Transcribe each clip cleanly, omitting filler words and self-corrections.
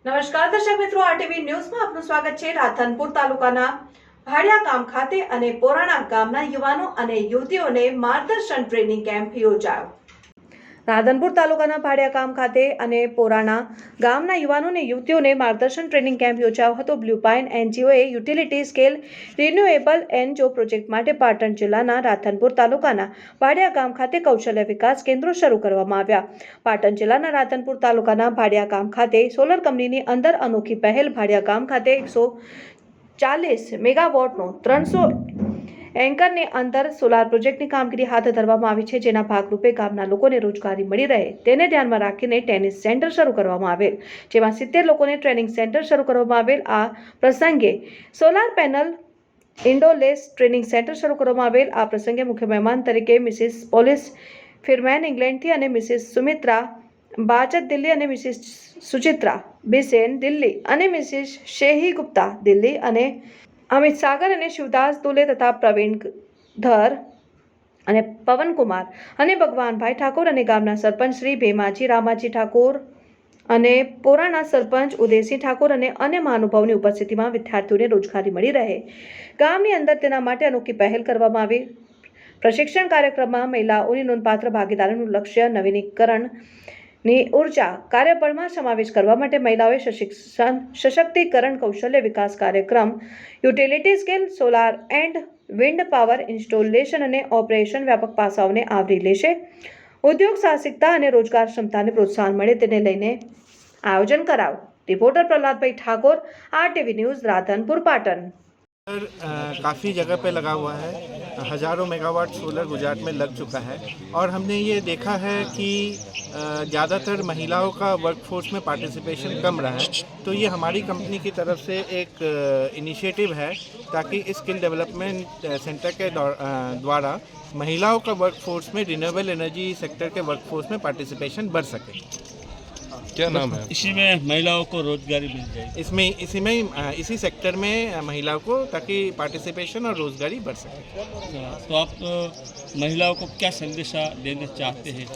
નમસ્કાર દર્શક મિત્રો, આરટીવી ન્યૂઝમાં આપનું સ્વાગત છે। રાધનપુર તાલુકાના ભાડિયા ગામ ખાતે અને પોરાણા ગામના યુવાનો અને યુવતીઓને માર્ગદર્શન ટ્રેનિંગ કેમ્પ યોજાયો। રાધનપુર તાલુકાના ભાડિયા ગામ ખાતે અને પોરાણા ગામના યુવાનો અને યુવતીઓને માર્ગદર્શન ટ્રેનિંગ કેમ્પ યોજાયો હતો। બ્લુ પાઇન એનજીઓએ utility scale renewable NGO project માટે પાટણ જિલ્લાના રાધનપુર તાલુકાના ભાડિયા ગામ ખાતે કૌશલ્ય વિકાસ કેન્દ્રો શરૂ કરવામાં આવ્યા। પાટણ જિલ્લાના રાધનપુર તાલુકાના ભાડિયા ગામ ખાતે સોલર કંપનીની અંદર અનોખી પહેલ। ભાડિયા ગામ ખાતે 140 મેગાવોટનો 300 એન્કરની અંદર સોલાર પ્રોજેક્ટની કામગીરી હાથ ધરવામાં આવી છે, જેના ભાગરૂપે ગામના લોકોને રોજગારી મળી રહે તેને ધ્યાનમાં રાખીને ટેનિસ સેન્ટર શરૂ કરવામાં આવેલ, જેમાં 70 લોકોને ટ્રેનિંગ સેન્ટર શરૂ કરવામાં આવેલ। આ પ્રસંગે સોલાર પેનલ ઇન્ડોલેસ ટ્રેનિંગ સેન્ટર શરૂ કરવામાં આવેલ। આ પ્રસંગે મુખ્ય મહેમાન તરીકે મિસિસ પોલિસ ફિરમેન ઇંગ્લેન્ડથી અને મિસિસ સુમિત્રા બાચત દિલ્હી અને મિસિસ સુચિત્રા બિસેન દિલ્હી અને મિસિસ શેહી ગુપ્તા દિલ્હી અને અમિત સાગર અને શિવદાસ દુલે તથા પ્રવીણ ધર અને પવનકુમાર અને ભગવાનભાઈ ઠાકોર અને ગામના સરપંચ શ્રી ભેમાજી રામાજી ઠાકોર અને પોરાણા સરપંચ ઉદયસિંહ ઠાકોર અને અન્ય મહાનુભાવોની ઉપસ્થિતિમાં વિદ્યાર્થીઓને રોજગારી મળી રહે ગામની અંદર તેના માટે અનોખી પહેલ કરવામાં આવી। પ્રશિક્ષણ કાર્યક્રમમાં મહિલાઓની નોંધપાત્ર ભાગીદારીનું લક્ષ્ય નવીનીકરણની ઉર્જા કાર્યબળમાં સમાવેશ કરવા માટે મહિલાઓએ સશક્તિકરણ કૌશલ્ય વિકાસ કાર્યક્રમ utility scale solar and wind power installation અને ઓપરેશન વ્યાપક પાસાઓને આવરી લેશે। ઉદ્યોગ સાહસિકતા અને રોજગાર ક્ષમતાને પ્રોત્સાહન મળે તેને લઈને આયોજન કરાયું। Reporter Prahladbhai Thakor, RTV news, Radhanpur Patan. काफ़ी जगह पे लगा हुआ है, हज़ारों मेगावाट सोलर गुजरात में लग चुका है और हमने ये देखा है कि ज़्यादातर महिलाओं का वर्कफोर्स में पार्टिसिपेशन कम रहा है। तो ये हमारी कंपनी की तरफ से एक इनिशिएटिव है ताकि इस स्किल डेवलपमेंट सेंटर के द्वारा महिलाओं का वर्कफोर्स में रिन्यूएबल एनर्जी सेक्टर के वर्कफोर्स में पार्टिसिपेशन बढ़ सके। क्या नाम है? इसी में महिलाओं को रोजगारी मिल जाए, इसी सेक्टर में महिलाओं को ताकि पार्टिसिपेशन और रोजगारी बढ़ सके। तो आप महिलाओं को क्या संदेशा देना चाहते हैं?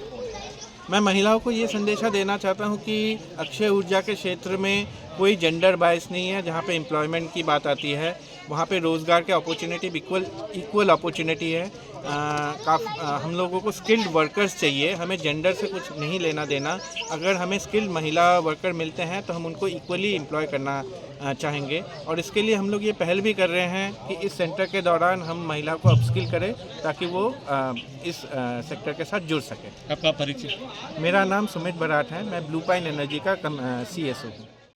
मैं महिलाओं को ये संदेशा देना चाहता हूँ कि अक्षय ऊर्जा के क्षेत्र में कोई जेंडर बायस नहीं है। जहाँ पे एम्प्लॉयमेंट की बात आती है वहाँ पे रोज़गार के अपॉर्चुनिटी इक्वल अपॉर्चुनिटी है। हम लोगों को स्किल्ड वर्कर्स चाहिए, हमें जेंडर से कुछ नहीं लेना देना। अगर हमें स्किल्ड महिला वर्कर मिलते हैं तो हम उनको इक्वली एम्प्लॉय करना चाहेंगे और इसके लिए हम लोग ये पहल भी कर रहे हैं कि इस सेंटर के दौरान हम महिलाओं को अपस्किल करें ताकि वो इस सेक्टर के साथ जुड़ सके। आपका परिचय? मेरा नाम सुमित बराट है, मैं ब्लू पाइन एनर्जी का CSO हूँ।